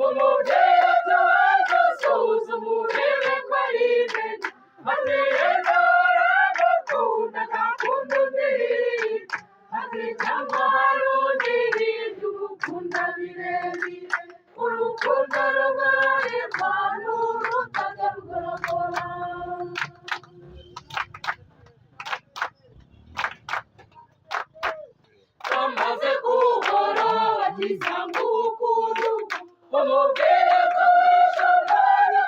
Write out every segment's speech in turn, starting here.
umubyeyi tubanza suzuma urebe ko ari imbere aterera agakunda agakunda undi ati cyangwa hari undi hirya ugukunda birebire urukundo rugororerwa n'urutajya rugorogora bamaze kuhora bagize ngukundu umubyeyi tuwishobora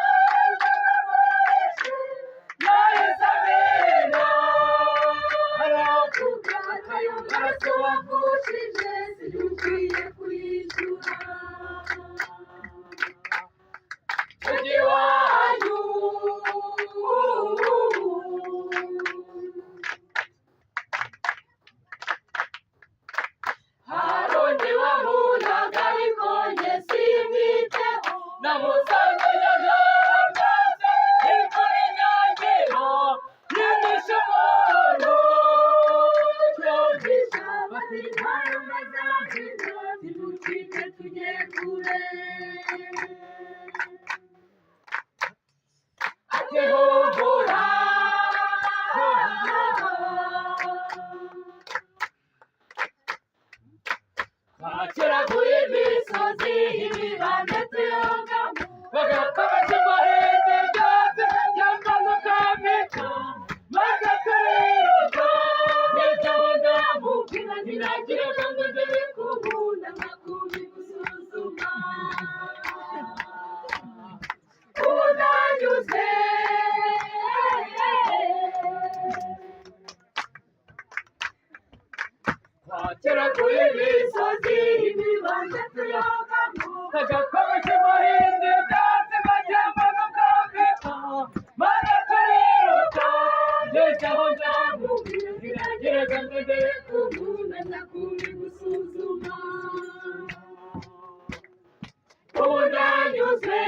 yahise amena aravuga ayo maraso wavushije sinukwiye kuyishyura ujye iwanyu Haroni wamunaga ariko njye simwiteho namusanze nyajyagaze ikora inyagiro yimisha umuntu cyumvisha bati ntayo mazahita ziducike tujye kure ati humura bakiraguye imisozi ibibande tuyogamo bagakabasha amahembe byose byamanuka mito maze turiruka ndetse aho ndamubwira ntinagiraga ngo ndebe kubunda nkakubi gusuzuma ubu ndanyuze bakiraguye imisozi ibibande tuyogamo bagakabasha amahembe byose byamanuka mito maze turiruka ndetse aho ndamubwira ntinagiraga ngo ndebe kubunda nkakubi gusuzuma ubu ndanyuze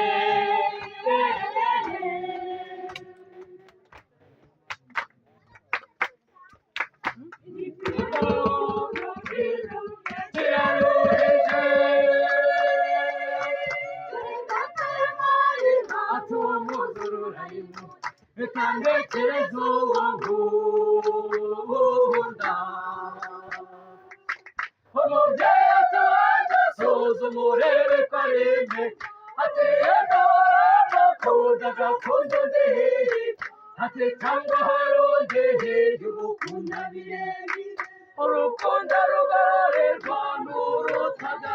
Itangekerezo wankunda umubyeyi atubanza suzuma urebe ko ari imbere ati yenda waramukunda agakunda undi ati cyangwa hari undi hirya ugukunda birebire urukundo rugororerwa n'urutajya